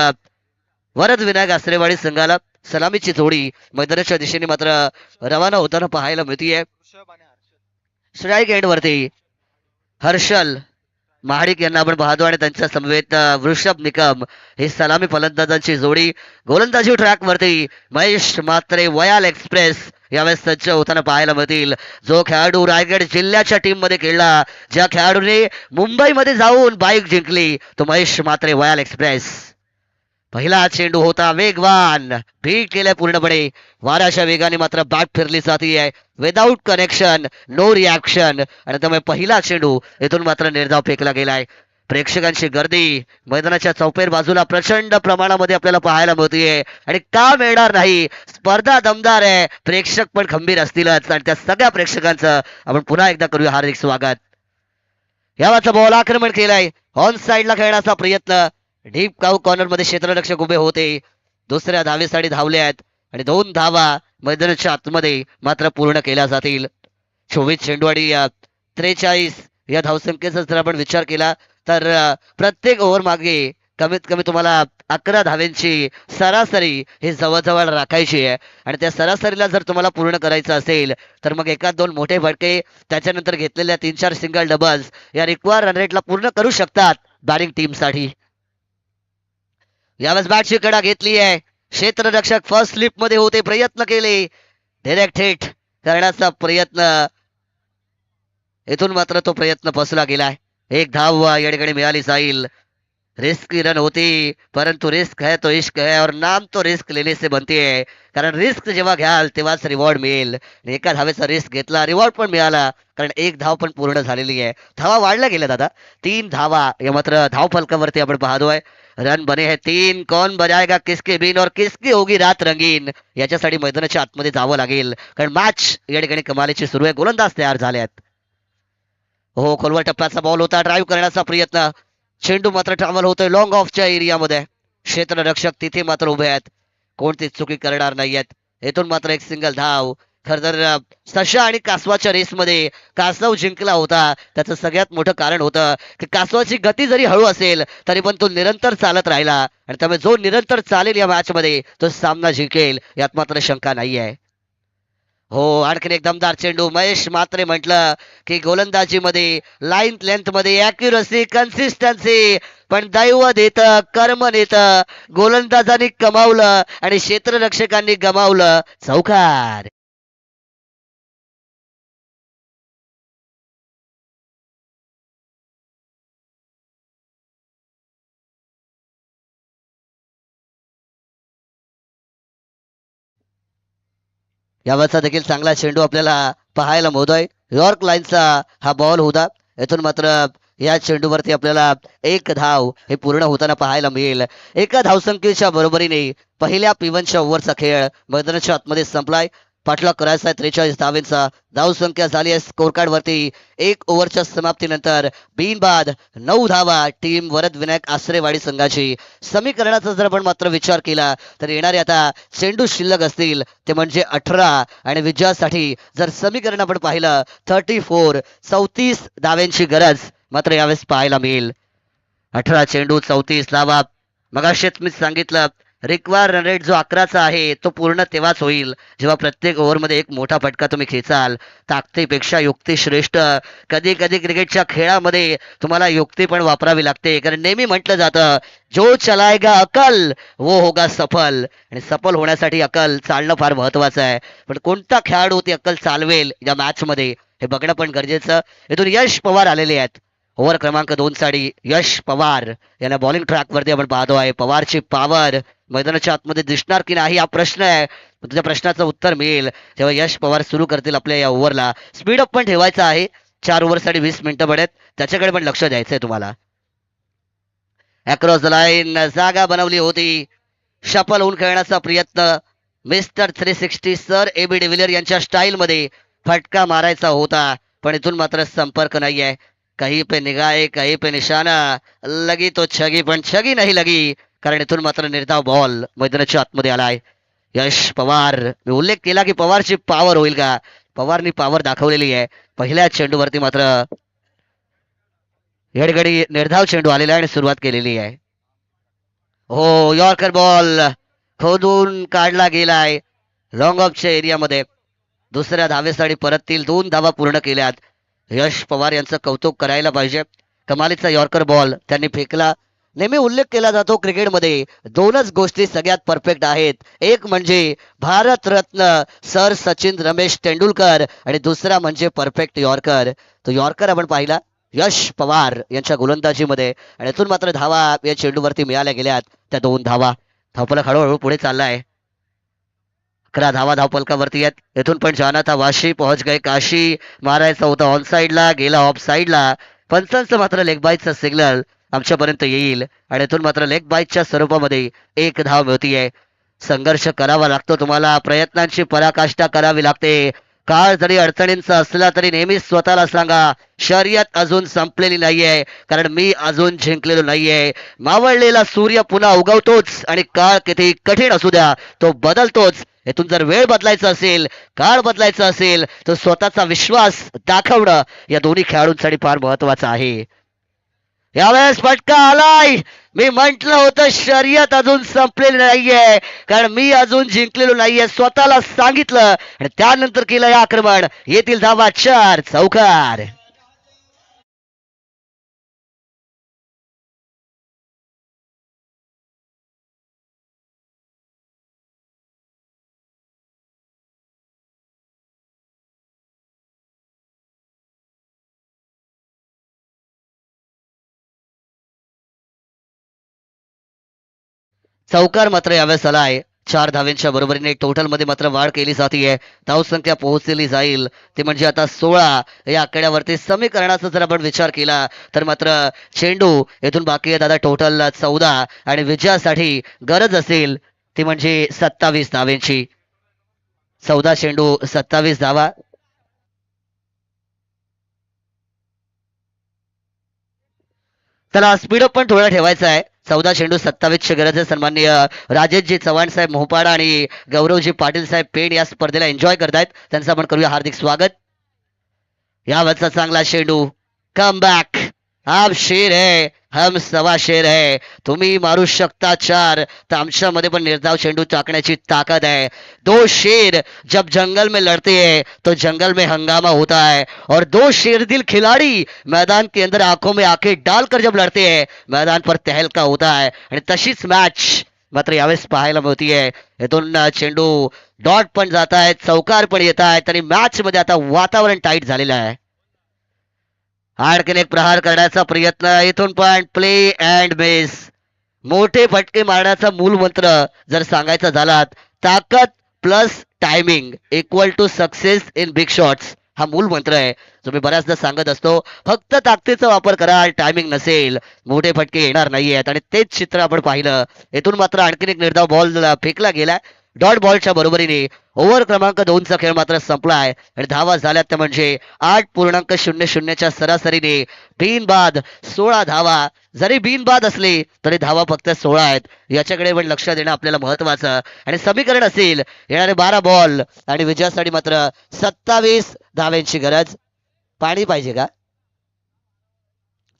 वरद विनायक आसरेवाडी संघाला सलामीची जोडी मैदानाच्या दिशेने मात्र रवाना होताना पाहायला मिळतीये. स्ट्राईक एंड वरती हर्षल महाडिक यांना आपण पाहतो आणि त्यांच्या समवेत वृषभ निकम ही सलामी फलंदाजांची जोडी. गोलंदाजी ट्रॅक वरती महेश मात्रे वयाल एक्सप्रेस यावेळेस सज्ज होताना पाहायला मिळतील. जो खेळाडू रायगड जिल्ह्याच्या टीम मध्ये खेळला, ज्या खेळाडूने मुंबईमध्ये जाऊन बाईक जिंकली, तो महेश मात्रे वयाल एक्सप्रेस. पहिला चेंडू होता वेगवान, बीट केलाय पूर्णपणे. वाऱ्याच्या वेगाने मात्र बॅट फिरली जातीये विदाऊट कनेक्शन, नो रिॲक्शन आणि त्यामुळे पहिला चेंडू इथून मात्र निर्धाव फेकला गेलाय. प्रेक्षकांची गर्दी मैदानाच्या चौपेर बाजूला प्रचंड प्रमाणामध्ये आपल्याला पाहायला मिळतीये आणि का मिळणार नाही. स्पर्धा दमदार आहे, प्रेक्षक पण खंबीर असतीलच आणि त्या सगळ्या प्रेक्षकांचं आपण पुन्हा एकदा करूया हार्दिक स्वागत. यावाचा बॉल आक्रमण केलाय, ऑन साइडला खेळण्याचा प्रयत्न. डीप काऊ कॉर्नर मध्ये क्षेत्ररक्षक उभे होते, दुसऱ्या धावेसाठी धावले आहेत आणि 2 धावा मैदानाच्या आतमध्ये मात्र पूर्ण केल्या जातील. 24 चेंडू आणि 43 या धावसंख्येचा जर आपण विचार केला तर प्रत्येक ओव्हर मागे कमीत कमी तुम्हाला 11 धावेंची सरासरी ही जवळजवळ राखायची आहे. आणि त्या सरासरीला जर तुम्हाला पूर्ण करायचं असेल तर मग 1-2 मोठे फटके, त्याच्यानंतर घेतलेल्या 3-4 सिंगल डबल्स या रिक्वायर रन रेटला पूर्ण करू शकतात बॅटिंग टीमसाठी. यावेळेस बॅटची कडा घेतली आहे, क्षेत्ररक्षक फर्स्ट स्लिप मध्ये होते, प्रयत्न केले, डायरेक्ट हिट करण्याचा प्रयत्न, इथून मात्र तो प्रयत्न फसला गेलाय. 1 धाव या ठिकाणी मिळाली जाईल. रिस्क की रन होती, परंतु रिस्क है तो इश्क है और नाम तो रिस्क लेने से बनती है. कारण रिस्क जेव्हा घ्याल तेव्हाच रिवॉर्ड मिळेल. एका धावेचा रिस्क घेतला, रिवॉर्ड पण मिळाला, कारण 1 धाव पण पूर्ण झालेली आहे. धावा वाढल्या गेल्या दादा, 3 धावा या मात्र धाव फलकावरती आपण पाहतोय. रन बने हैं 3, कौन बजाएगा किसके बिन और किसकी होगी रात रंगीन. याच्यासाठी मैदानाच्या आतमध्ये जावं लागेल, कारण मॅच या ठिकाणी कमालीची सुरू आहे. गोलंदाज तयार झाले आहेत. हो, खोलवर टप्प्याचा बॉल होता, ड्राईव्ह करण्याचा प्रयत्न, चेंडू मात्र ट्रॅव्हल होतोय लॉंग ऑफच्या एरियामध्ये. क्षेत्ररक्षक तिथे मात्र उभे आहेत, कोणतीच चुकी करणार नाहीयेत. इथून मात्र 1 सिंगल धाव. खर तर सशा आणि कासवाच्या रेसमध्ये कासव जिंकला होता. त्याचं सगळ्यात मोठं कारण होतं की कासवाची गती जरी हळू असेल तरी पण तो निरंतर चालत राहिला आणि त्यामुळे जो निरंतर चालेल या मॅच मध्ये तो सामना जिंकेल, यात मात्र शंका नाही आहे. हो, आणखीन एक दमदार चेंडू. महेश मात्रे म्हटलं की गोलंदाजीमध्ये लाईन लेंथ मध्ये अॅक्युरसी, कन्सिस्टन्सी, पण दैव देतं, कर्म देतं. गोलंदाजांनी कमावलं आणि क्षेत्ररक्षकांनी गमावलं. चौकार. यावरचा देखील चांगला चेंडू आपल्याला पाहायला मिळतोय. यॉर्क लाईनचा हा बॉल होता. इथून मात्र या चेंडूवरती आपल्याला 1 धाव हे पूर्ण होताना पाहायला मिळेल. एका धावसंख्येच्या बरोबरीने पहिल्या P1च्या ओव्हरचा खेळ मैदानाच्या आतमध्ये संपलाय. पाठलाग करायचा आहे 43 धावेंचा. धावसंख्या झाली आहे स्कोर कार्ड वरती 1 ओव्हरच्या समाप्तीनंतर बिनबाद 9 धावा टीम वरद विनायक आसरेवाडी संघाची. समीकरणाचा जर आपण मात्र विचार केला तर येणारे आता चेंडू शिल्लक असतील ते म्हणजे 18 आणि विजयासाठी जर समीकरण आपण पाहिलं 34 धाव्यांची गरज मात्र यावेळेस पाहायला मिळेल. 18 चेंडू 34 धावा. मगाशीच मी सांगितलं रिक्वायर रन रेट जो 11चा आहे तो पूर्ण तेव्हाच होईल जेव्हा प्रत्येक ओव्हरमध्ये एक मोठा फटका तुम्ही खेचाल. ताकदीपेक्षा युक्ती श्रेष्ठ. कधी कधी क्रिकेटच्या खेळामध्ये तुम्हाला युक्ती पण वापरावी लागते, कारण नेहमी म्हटलं जातं जो चलाएगा अकल वो होगा सफल. आणि सफल होण्यासाठी अकल चालणं फार महत्वाचं आहे. पण कोणता खेळाडू ती अक्कल चालवेल या मॅच मध्ये हे बघणं पण गरजेचं. इथून यश पवार आलेले आहेत. ओव्हर क्रमांक 2 साठी यश पवार यांना बॉलिंग ट्रॅक वरती आपण पाहतो आहे. पवारची पॉवर मैदानाच्या आतमध्ये दिसणार की नाही हा प्रश्न आहे. तुझ्या प्रश्नाचं उत्तर मिळेल जेव्हा यश पवार सुरू करतील आपल्या या ओव्हरला. स्पीडअप पण ठेवायचा आहे. 4 ओव्हरसाठी 20 मिनिटं पडत, त्याच्याकडे पण लक्ष द्यायचंय तुम्हाला. अक्रॉस द लाईन जागा बनवली होती. शफल होऊन खेळण्याचा प्रयत्न. मिस्टर 360 सर AB डिव्हिलियर यांच्या स्टाईल मध्ये फटका मारायचा होता, पण इथून मात्र संपर्क नाहीये. कहीं पे निगाहे कहीं पे निशाना, लगी तो छगी पण छगी नाही लगी, कारण इथून मात्र निर्धाव बॉल मैदानाच्या आतमध्ये आलाय. यश पवार, मी उल्लेख केला की पवारची पॉवर होईल का. पवारनी पॉवर दाखवलेली आहे. पहिल्या चेंडूवरती मात्र हेडगडी निर्धाव चेंडू आलेला आहे आणि सुरुवात केलेली आहे. हो, यॉर्कर बॉल खोदून काढला गेलाय लॉंग ऑफच्या एरियामध्ये. दुसऱ्या धावेसाठी परततील. 2 धावा पूर्ण केल्यात. यश पवार यांचं कौतुक करायला पाहिजे. कमालीचा यॉर्कर बॉल त्यांनी फेकला. नेहमी उल्लेख केला जातो क्रिकेटमध्ये 2च गोष्टी सगळ्यात परफेक्ट आहेत. एक म्हणजे भारतरत्न सर सचिन रमेश तेंडुलकर आणि दुसरा म्हणजे परफेक्ट यॉर्कर. तो यॉर्कर आपण पाहिला यश पवार यांच्या गोलंदाजीमध्ये, आणि इथून मात्र धावा या चेंडूवरती मिळाल्या गेल्यात. त्या 2 धावा. धावफलक हळूहळू पुढे चाललाय. 11 धावा धावफलकावरती आहेत. इथून पण जाना था वाशी पहुंच गए काशी. मारायचा होता ऑन साईडला, गेला ऑफ साईडला. पंचांचं मात्र लेग बाईटचा सिग्नल आमच्यापर्यंत येईल आणि इथून मात्र लेग बाईटच्या स्वरूपामध्ये 1 धाव मिळतीये. संघर्ष करावा लागतो तुम्हाला. प्रयत्नांची पराकाष्ठा करावी लागते. काळ जरी अडचणींचा असला तरी नेहमी स्वतःला सांगा शर्यत अजून संपलेली नाहीये, कारण मी अजून जिंकलेलो नाहीये. मावळलेला सूर्य पुन्हा उगवतोच आणि काळ किती कठीण असू द्या तो बदलतोच. इथून जर वेळ बदलायचा असेल, काळ बदलायचा असेल, तर स्वतःचा विश्वास दाखवणं या दोन्ही खेळाडूंसाठी फार महत्वाचं आहे. यावेळेस फटका आलाय. मी म्हंटल होतं शर्यत अजून संपलेली नाहीये, कारण मी अजून जिंकलेलो नाहीये स्वतःला सांगितलं आणि त्यानंतर केलं या आक्रमण. येथील धावा 4 चौकार. चौकार मात्र यावेळेस आलाय. 4 धावेंच्या बरोबरीने टोटल मध्ये मात्र वाढ केली जातीये. धावसंख्या पोहोचलेली जाईल ते म्हणजे आता 16 या आकड्यावरती. समीकरणाचा जर आपण विचार केला तर मात्र चेंडू येथून बाकी आहे दादा टोटल 14 आणि विजयासाठी गरज असेल ती म्हणजे 27 धावेंची. 14 चेंडू 27 धावा. त्याला स्पीडअप पण थोडा ठेवायचा आहे. 14 चेंडू 27 ची गरज आहे. सन्माननीय राजेशजी चव्हाण साहेब मोहपाडा आणि गौरवजी पाटील साहेब पेण या स्पर्धेला एन्जॉय करतायत, त्यांचं आपण करूया हार्दिक स्वागत. यावरचा चांगला चेंडू. Come back. आप शेर है हम सवा शेर है. तुम्ही मारू शकता 4 तर आमच्यामध्ये पण निर्धाव चेंडू टाकण्याची ताकद है. 2 शेर जब जंगल में लड़ते हैं तो जंगल में हंगामा होता है, और 2 शेर दिल खिलाड़ी मैदान के अंदर आंखों में आंखें डालकर जब लड़ते हैं मैदान पर तहलका होता है. आणि तशीच मॅच मात्र यावेळेस पाहायला मिळतीये. इथून चेंडू डॉट पण जात आहेत, चौकार पण येत आहेत आणि मॅच मध्ये आता वातावरण टाईट झालेलं आहे. आणखीन एक प्रहार करण्याचा प्रयत्न. इथून पण प्ले अँड मिस. मोठे फटके मारण्याचा मूल मंत्र जर सांगायचा झाला, ताकद plus timing equal to success in big shots हा मूल मंत्र आहे जो मी बऱ्याचदा सांगत असतो. फक्त ताकदीचा वापर कराल, टायमिंग नसेल, मोठे फटके येणार नाहीयेत. आणि तेच चित्र आपण पाहिलं. इथून मात्र आणखीन एक निर्धाव बॉल फेकला गेला डॉट बॉलच्या बरोबरीने. ओव्हर क्रमांक 2 चा खेळ मात्र संपलाय आणि धावा झाल्यात त्या म्हणजे 8.00 च्या सरासरीने बिनबाद 16 धावा. जरी बिनबाद असले तरी धावा फक्त 16 आहेत. याच्याकडे पण लक्ष देणं आपल्याला महत्वाचं. आणि समीकरण असेल येणारे 12 बॉल आणि विजयासाठी मात्र 27 धाव्यांची गरज. पाणी पाहिजे का?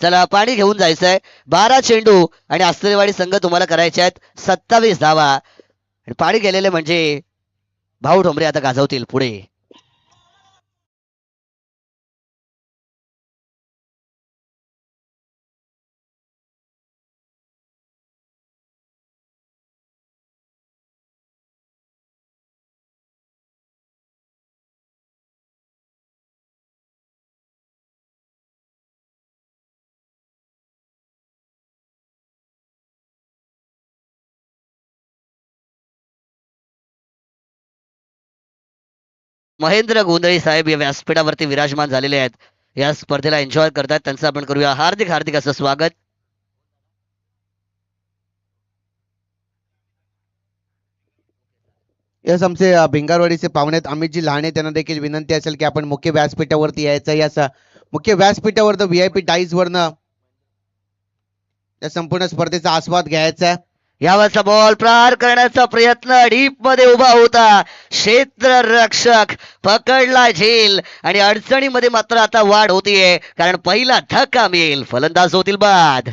चला पाणी घेऊन जायचंय. 12 चेंडू आणि आस्तरेवाडी संघ तुम्हाला करायचे आहेत 27 धावा. आणि पाणी गेलेले म्हणजे भाऊ ठोंबरे आता गाजवतील पुढे. महेंद्र गोंधळी साहेब या व्यासपीठावरती विराजमान झालेले आहेत. या स्पर्धेला एन्जॉय करतात. त्यांचं आपण करूया हार्दिक हार्दिक असं स्वागत. यस आमचे भिंगारवाडीचे पाहुणे आहेत अमितजी लहाने, त्यांना देखील विनंती असेल की आपण मुख्य व्यासपीठावरती यायचं. यास मुख्य व्यासपीठावर VIP डाईज वरनं या संपूर्ण स्पर्धेचा आस्वाद घ्यायचा आहे. यावरचा बॉल प्रहार करण्याचा प्रयत्न डीप मध्ये उभा होता क्षेत्ररक्षक, पकडला झेल आणि अडचणीमध्ये मात्र आता वाढ होतीये कारण पहिला धक्का मिळेल, फलंदाज होतील बाद.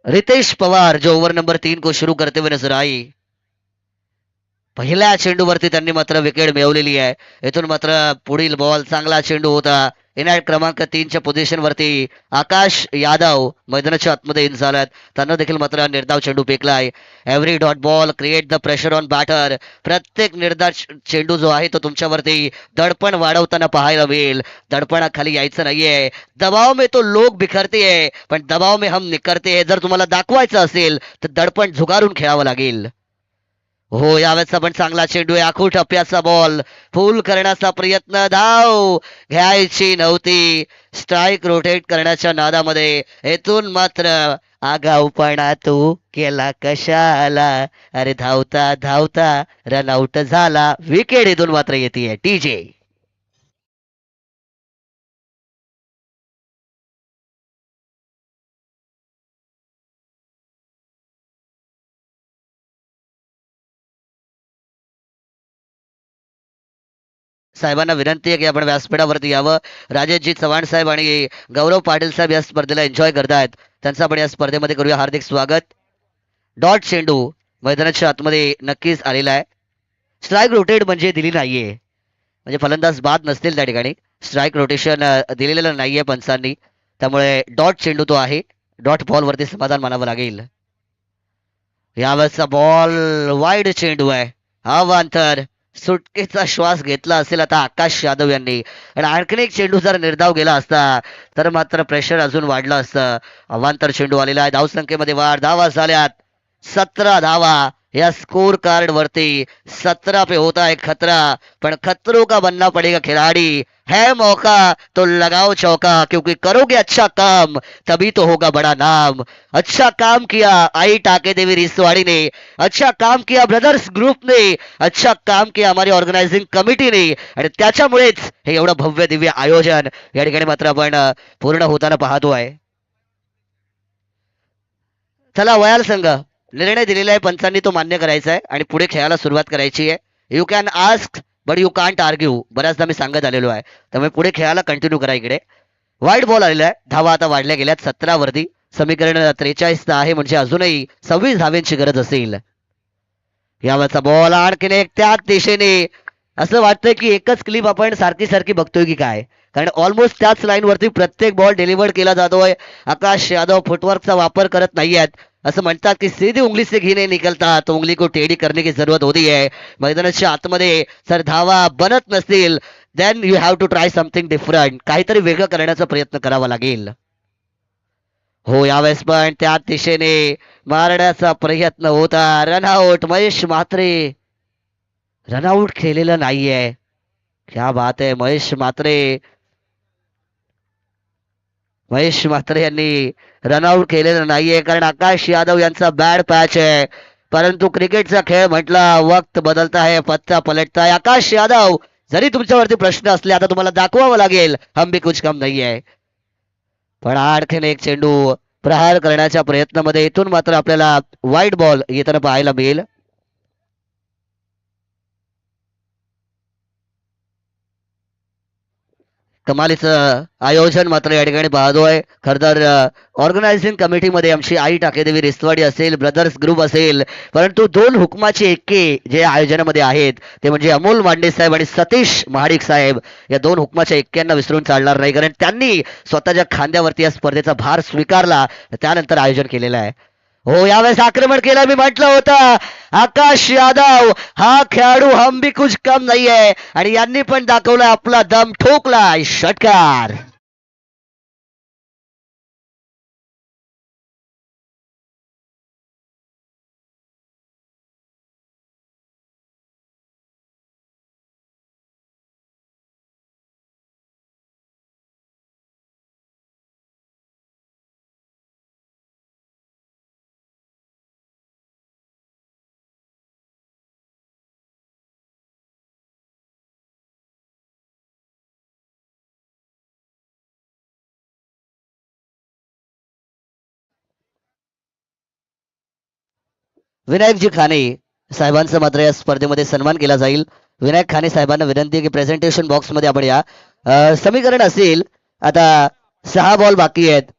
रितेश पवार जो ओव्हर नंबर 3 को शुरू करते हुए नजर आई. पहिल्या चेंडूवरती त्यांनी मात्र विकेट मिळवलेली आहे. इथून मात्र पुढील बॉल चांगला चेंडू होता. इनॅट क्रमांक 3च्या पोझिशन वरती आकाश यादव मैदानाच्या आतमध्ये इन झाल्यात. त्यांना देखील मात्र निर्धाव चेंडू फेकलाय. Every dot ball create the pressure on batter. प्रत्येक निर्धाव चेंडू जो आहे तो तुमच्यावरती दडपण वाढवताना पाहायला मिळेल. दडपणाखाली यायचं नाहीये. दबाव में तो लोक बिखरते है पण दबाव में हम निखरते है. जर तुम्हाला दाखवायचं असेल तर दडपण झुगारून खेळावं लागेल. हो यावेळेचा पण चांगला चेंडू आहे. आखू टप्प्याचा बॉल फुल करण्याचा प्रयत्न, धाव घ्यायची नव्हती. स्ट्राईक रोटेट करण्याच्या नादामध्ये येथून मात्र आगाऊपणा तू केला कशाला. अरे धावता धावता रनआउट झाला. विकेट इथून मात्र येते TJ. साहेबांना विनंती आहे की आपण व्यासपीठावरती यावं. राजेशजी चव्हाण साहेब आणि गौरव पाटील साहेब या स्पर्धेला एन्जॉय करतायत. त्यांचं आपण या स्पर्धेमध्ये करूया हार्दिक स्वागत. डॉट चेंडू मैदानाच्या आतमध्ये नक्कीच आलेला आहे. स्ट्राईक रोटेट म्हणजे दिली नाहीये, म्हणजे फलंदाज बाद नसतील त्या ठिकाणी. स्ट्राईक रोटेशन दिलेलं नाहीये पंचांनी, त्यामुळे डॉट चेंडू तो आहे. डॉट बॉल वरती समाधान मानावं लागेल. यावेळेचा बॉल वाईड चेंडू आहे. अवांतर सुटकेचा श्वास घेतला असेल आता आकाश यादव यांनी. आणि आणखीन एक चेंडू जर निर्धाव गेला असता तर मात्र प्रेशर अजून वाढलं असतं. अवांतर चेंडू आलेला आहे. धावसंख्येमध्ये वाढ. धावा झाल्यात 17 धावा. या स्कोर कार्ड वरती 17 पे होता है खतरा, पण खतरों का बनना पड़ेगा खिलाड़ी. है मौका तो लगाओ चौका, क्योंकि करोगे अच्छा काम तभी तो होगा बड़ा नाम. अच्छा काम किया आई टाके देवी रिसवाड़ी ने, अच्छा काम किया ब्रदर्स ग्रुप ने, अच्छा काम किया हमारी ऑर्गनायझिंग कमिटीने. आणि त्याच्यामुळेच हे एवढं भव्य दिव्य आयोजन या ठिकाणी मात्र आपण पूर्ण होताना पाहतोय. चला वयाल संघ, निर्णय दिलेला आहे पंचांनी, तो मान्य करायचा आहे आणि पुढे खेळायला सुरुवात करायची आहे. You can ask but you can't argue, बऱ्याचदा मी सांगत आलेलो आहे. त्यामुळे पुढे खेळायला कंटिन्यू करा. इकडे वाईट बॉल आलेला आहे. धावा आता वाढल्या गेल्यात 17 वरती. समीकरण 43 आहे, म्हणजे अजूनही 26 धाव्यांची गरज असेल. यावरचा बॉल आणखीन एक त्याच दिशेने. असं वाटतंय की एकच क्लिप आपण सारखी सारखी बघतोय की काय, कारण ऑलमोस्ट त्याच लाईन वरती प्रत्येक बॉल डिलिव्हर्ड केला जातोय. आकाश यादव फुटवर्कचा वापर करत नाहीयेत. असं म्हणतात की सीधी उंगली से घी नहीं निकलता, तो उंगली को टेढ़ी करने की जरूरत होती है. मैदानाच्या आतमध्ये जर धावा बनत नसतील then you have to try something different. काहीतरी वेगळं करण्याचा प्रयत्न करावा लागेल. हो, यावेळेस पण त्या दिशेने मारण्याचा प्रयत्न होता. रनआउट. महेश म्हात्रे रनआउट केलेलं नाहीये. क्या बात आहे. महेश म्हात्रे यांनी रनआउट केलेलं नाहीये, कारण आकाश यादव यांचा बॅड पॅच आहे. परंतु क्रिकेटचा खेळ म्हटला, वक्त बदलता है, पत्ता पलटता है. आकाश यादव, जरी तुमच्यावरती प्रश्न असले, आता तुम्हाला दाखवावं लागेल हम भी कुछ कम नाहीये. पण आणखीन एक चेंडू प्रहार करण्याच्या प्रयत्नामध्ये इथून मात्र आपल्याला वाईट बॉल येताना पाहायला मिळेल. कमालीचं आयोजन मात्र या ठिकाणी पाहतोय. खर तर ऑर्गनायझिंग कमिटीमध्ये आमची आई टाकेदेवी रिस्तवाडी असेल, ब्रदर्स ग्रुप असेल, परंतु दोन हुकमाचे एक्के जे आयोजनामध्ये आहेत ते म्हणजे अमोल मांडे साहेब आणि सतीश महाडिक साहेब. या दोन हुकमाच्या एक्क्यांना विसरून चालणार नाही, कारण त्यांनी स्वतःच्या खांद्यावरती या स्पर्धेचा भार स्वीकारला, त्यानंतर आयोजन केलेलं आहे. हो, यावेळेस आक्रमण केलं. मी म्हटलं होतं आकाश यादव हा खेळाडू हम भी कुछ कम नाहीये, आणि यांनी पण दाखवला आपला दम, ठोकलाय षटकार. विनायकजी खाने साहेबांचा मात्र या स्पर्धेमध्ये सन्मान केला जाईल. विनायक खाने साहेबांना विनंती आहे की प्रेझेंटेशन बॉक्स मध्ये आपण या. समीकरण असेल आता 6 बॉल बाकी आहेत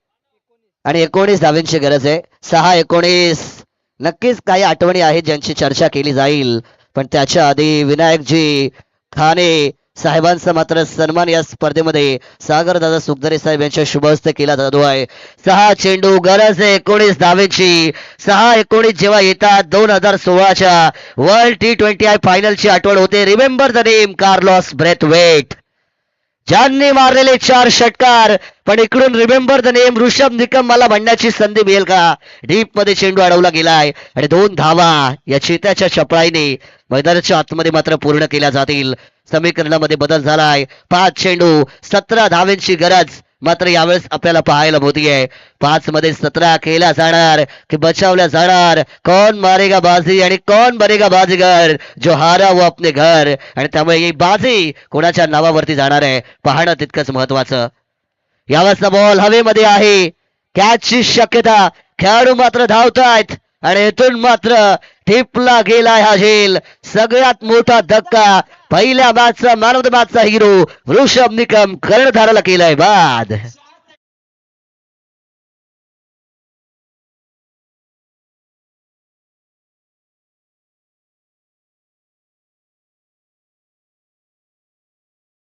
आणि 19 धावांची गरज आहे. 6-19. नक्कीच काही आठवणी आहेत ज्यांची चर्चा केली जाईल, पण त्याच्या आधी विनायकजी खाने साहेबांचा मात्र सन्मान या स्पर्धेमध्ये सागरदादा सुखदरे साहेब यांच्या शुभ हस्ते केला जातो आहे. 6 चेंडू, गरज आहे 19 धावेची. 6-19 जेव्हा येतात 2016च्या वर्ल्ड T20I फायनलची आठवण होते. Remember the name Carlos Brathwaite, ज्यांनी मारलेले 4 षटकार. पण इकडून remember the name Rishabh Nikam मला म्हणण्याची संधी मिळेल का? डीप मध्ये चेंडू अडवला गेलाय आणि 2 धावा या चित्याच्या चपळाईने मैदानाच्या आतमध्ये मात्र पूर्ण केल्या जातील. समीकरणामध्ये बदल झालाय. 5 चेंडू 17 धावेंची गरज मात्र यावेळेस आपल्याला पाहायला होतीये. 5 मध्ये 17 केल्या जाणार की बचावल्या जाणार? कौन मारेगा बाजी आणि कौन बनेगा बाजीगर, जो हारा वो अपने घर. आणि त्यामुळे ही बाजी कोणाच्या नावावरती जाणार आहे पाहणं तितकंच महत्वाचं. यावेळेसचा बॉल हवेमध्ये आहे, कॅचची शक्यता. खेळाडू मात्र धावतायत आणि इथून मात्र टिपला गेलाय हा झेल. सगळ्यात मोठा धक्का. पहिल्या मॅचचा मॅन ऑफ द मॅचचा हिरो ऋषभ निकम कर्णधाराला केलाय बाद.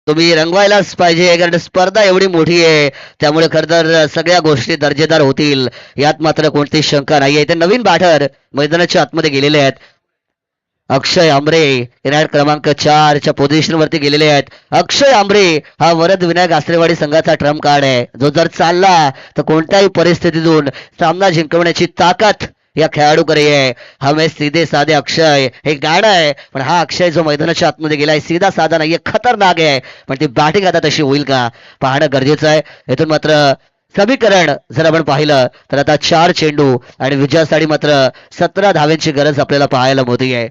तुम्ही रंगवायलाच पाहिजे, कारण स्पर्धा एवढी मोठी आहे, त्यामुळे खर तर सगळ्या गोष्टी दर्जेदार होतील यात मात्र कोणती शंका नाहीये. ते नवीन बॅटर मैदानाच्या आतमध्ये गेलेले आहेत. अक्षय आंबरे इनायत क्रमांक 4 च्या पोझिशन वरती गेलेले आहेत. अक्षय आंबरे हा वरद विनायक आसरेवाडी संघाचा ट्रम्प कार्ड आहे, जो जर चालला तर कोणत्याही परिस्थितीतून सामना जिंकवण्याची ताकद या खेळाडूकडे आहे. हमें सीधे साधे अक्षय हे गाणं आहे, पण हा अक्षय जो मैदानाच्या आतमध्ये गेलाय सीधा साधा नाहीये, खतरनाक आहे. पण ती बॅटिंग आता तशी होईल का पाहणं गरजेचं आहे. इथून मात्र समीकरण जर आपण पाहिलं तर आता 4 चेंडू आणि विजयासाठी मात्र 17 धावेंची गरज आपल्याला पाहायला होतीये.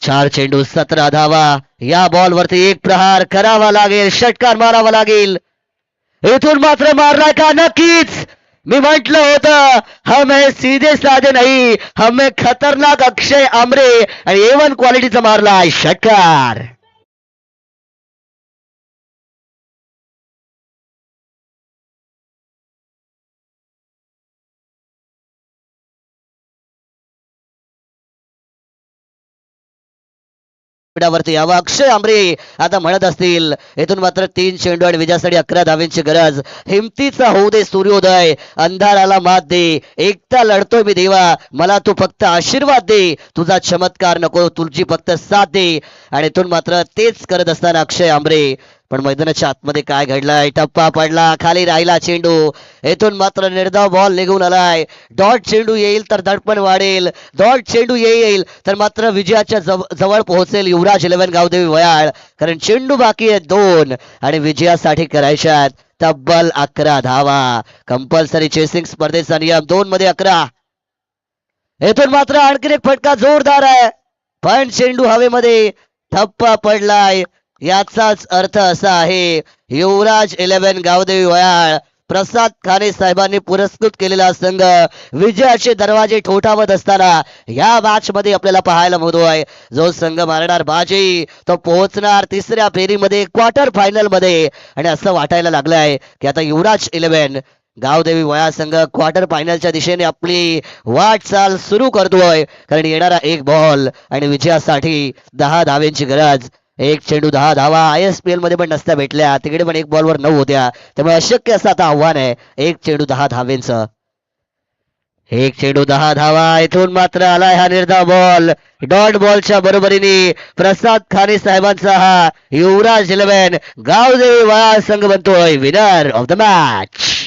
4 चेंडू 17 धावा. या बॉल वरती एक प्रहार करावा लागेल, षटकार मारावा लागेल. इथून मात्र मारलाय का? नक्कीच. मी म्हटलं होतं हमें सीधे साधे नाही, हमें खतरनाक अक्षय आमरे आणि A1 क्वालिटीचा मारलाय षटकार. व्यासपीठावरती यावं. अक्षय आंबरे आता म्हणत असतील इथून मात्र 3 चेंडू आणि विजयासाठी 11 धावेंची गरज. हिमतीचा होऊ दे सूर्योदय, अंधाराला मात दे, एकटा लढतोय मी देवा, मला तू फक्त आशीर्वाद दे, तुझा चमत्कार नको, तुझी फक्त साथ दे. आणि इथून मात्र तेच करत असताना अक्षय आंबरे, पण मैदानाच्या आतमध्ये काय घडलंय? टप्पा पडला, खाली राहिला चेंडू. येथून मात्र निर्धाव बॉल निघून आलाय. डॉट चेंडू येईल तर दडपण वाढेल, डॉट चेंडू येईल तर मात्र विजयाच्या जवळ पोहोचेल युवराज 11 गावदेवी वयाळ. कारण चेंडू बाकी आहेत 2 आणि विजयासाठी करायच्यात तब्बल 11 धावा. कंपल्सरी चेसिंग स्पर्धेचा नियम 2 मध्ये 11. येथून मात्र आणखीन एक फटका जोरदार आहे, पण चेंडू हवेमध्ये ठप्पा पडलाय. याचाच अर्थ असा आहे युवराज 11 गावदेवी वयाळ, प्रसाद खाने साहेबांनी पुरस्कृत केलेला संघ विजयाचे दरवाजे ठोठावत असताना या मॅच मध्ये आपल्याला पाहायला मिळतोय. जो संघ मारणार बाजी तो पोहोचणार 3ऱ्या फेरीमध्ये, क्वार्टर फायनल मध्ये. आणि असं वाटायला लागलंय की आता युवराज 11 गावदेवी वया संघ क्वार्टर फायनलच्या दिशेने आपली वाटचाल सुरू करतोय. कारण येणारा 1 बॉल आणि विजयासाठी 10 धावेंची गरज. 1 चेंडू 10 धावा ISPL मध्ये पण नसत्या भेटल्या, तिकडे पण 1 बॉलवर 9 होत्या, त्यामुळे अशक्य असं आता आव्हान आहे 1 चेंडू 10 धावेंचं. 1 चेंडू 10 धावा. इथून मात्र आलाय हा निर्धाव बॉल. डॉट बॉलच्या बरोबरीने प्रसाद खाने साहेबांचा हा युवराज 11 गावदेवी वया संघ बनतोय विनर ऑफ द मॅच.